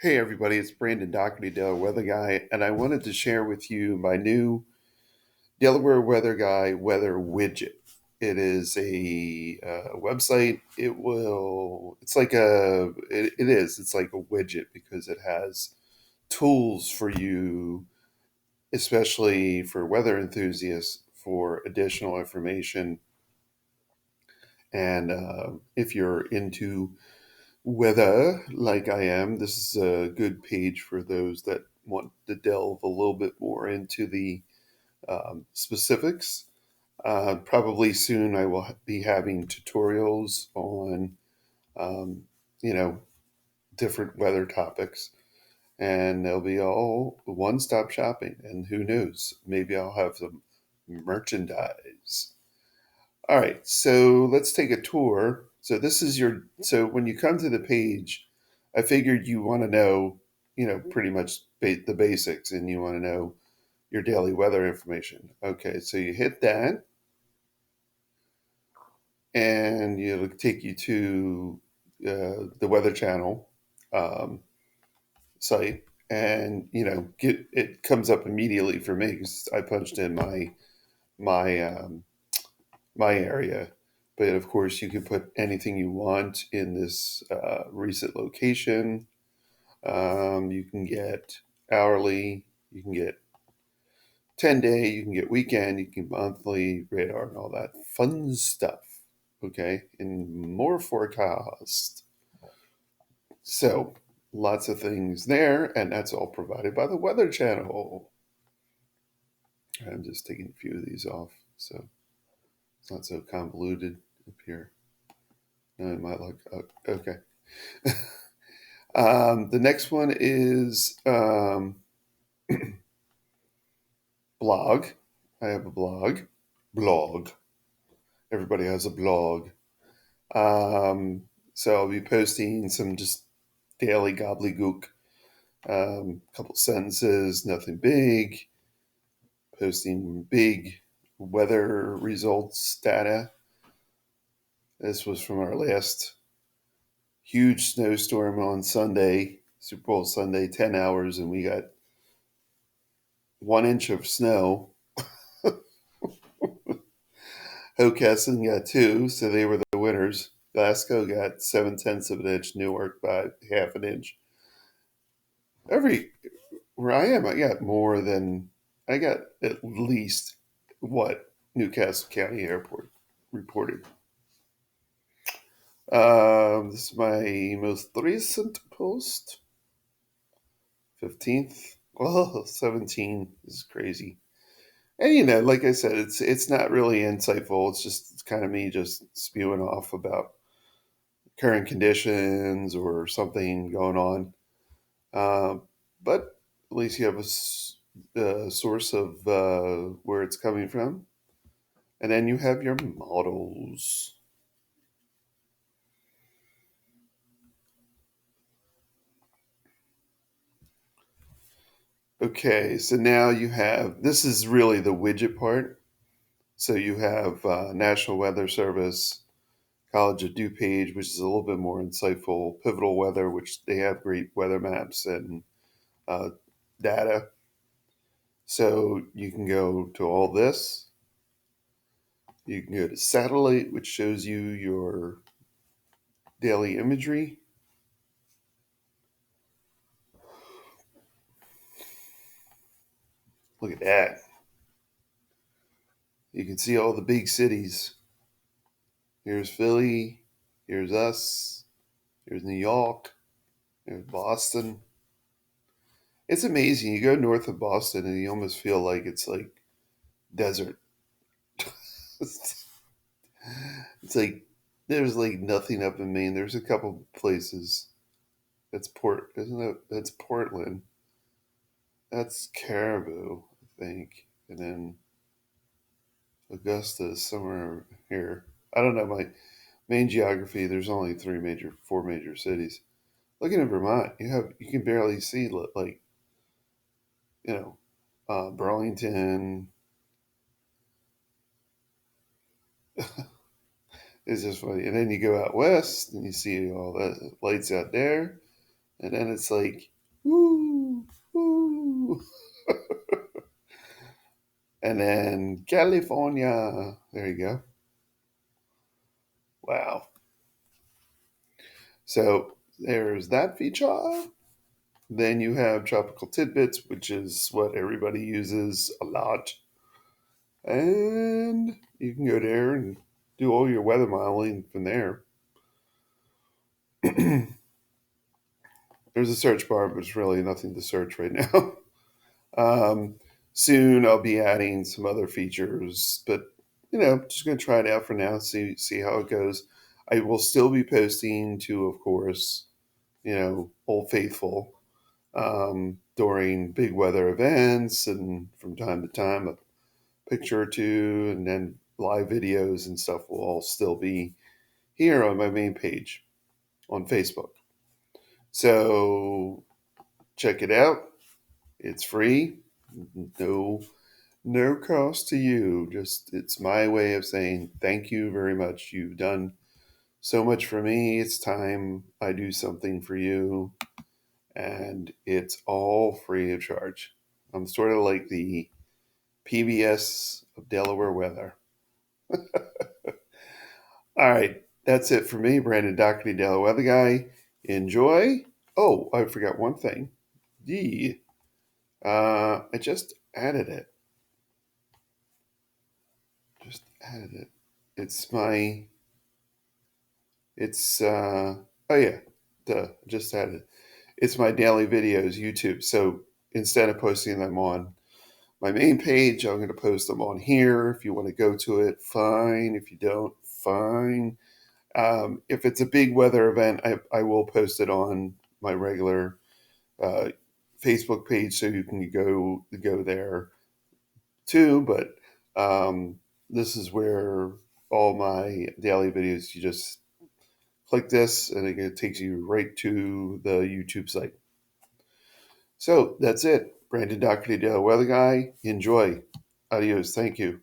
Hey everybody, it's Brandon Doherty, Delaware Weather Guy, and I wanted to share with you my new Delaware Weather Guy weather widget. It is a website. It's like a widget because it has tools for you, especially for weather enthusiasts, for additional information. And if you're into weather like I am, this is a good page for those that want to delve a little bit more into the specifics. Probably soon I will be having tutorials on, um, you know, different weather topics, and they'll be all one stop shopping. And who knows, maybe I'll have some merchandise. All right, so let's take a tour. So when you come to the page, I figured you want to know, pretty much the basics, and you want to know your daily weather information. Okay, so you hit that, and it'll take you to the Weather Channel um, site, and get it comes up immediately for me because I punched in my my area. But of course, you can put anything you want in this recent location. You can get hourly, you can get 10-day, you can get weekend, you can get monthly, radar, and all that fun stuff. Okay, and more forecast. So lots of things there, and that's all provided by the Weather Channel. I'm just taking a few of these off so it's not so convoluted up here. No, it might look okay. The next one is blog. I have a blog. Blog. Everybody has a blog. So I'll be posting some just daily gobbledygook, couple sentences, nothing big. Posting big weather results data. This was from our last huge snowstorm on Sunday, Super Bowl Sunday, 10 hours, and we got 1 inch of snow. Hockessin got two, so they were the winners. Glasgow got 7/10 of an inch. Newark by half an inch. Every where I am, I got at least what Newcastle County Airport reported. This is my most recent post, 15th. Well, 17 is crazy. And like I said, it's not really insightful. It's kind of me just spewing off about current conditions or something going on. But at least you have a source of where it's coming from, and then you have your models. Okay, so now you have this is really the widget part. So you have National Weather Service, College of DuPage, which is a little bit more insightful, Pivotal Weather, which they have great weather maps and uh, data. So you can go to all this. You can go to Satellite, which shows you your daily imagery. Look at that. You can see all the big cities. Here's Philly. Here's us. Here's New York. Here's Boston. It's amazing. You go north of Boston and you almost feel like it's like desert. It's like there's like nothing up in Maine. There's a couple places. Isn't it? That's Portland. That's Caribou, I think. And then Augusta is somewhere here. I don't know my main geography. There's only four major cities. Looking at Vermont, you can barely see like you know Burlington is just funny. And then you go out west and you see all the lights out there. And then it's like, woo, woo. And then California. There you go. Wow. So there's that feature. Then you have tropical tidbits, which is what everybody uses a lot. And you can go there and do all your weather modeling from there. There's a search bar, but it's really nothing to search right now. um, Soon I'll be adding some other features, but just going to try it out for now. See how it goes. I will still be posting to, of course, Old Faithful during big weather events, and from time to time a picture or two, and then live videos and stuff will all still be here on my main page on Facebook. So check it out. It's free. No no cost to you. Just it's my way of saying thank you very much. You've done so much for me. It's time I do something for you. And it's all free of charge. I'm sort of like the PBS of Delaware weather. All right, that's it for me, Brandon Doherty, Delaware weather guy. Enjoy. Oh, I forgot one thing. I just added it. Just added it. It's my. It's oh yeah, duh. Just added it. It's my daily videos YouTube. So instead of posting them on my main page, I'm going to post them on here. If you want to go to it, fine. If you don't, fine. If it's a big weather event, I will post it on my regular uh, Facebook page, so you can go there too. But this is where all my daily videos. You just click this, and it takes you right to the YouTube site. So that's it. Brandon Doherty, Weather Guy. Enjoy. Adios. Thank you.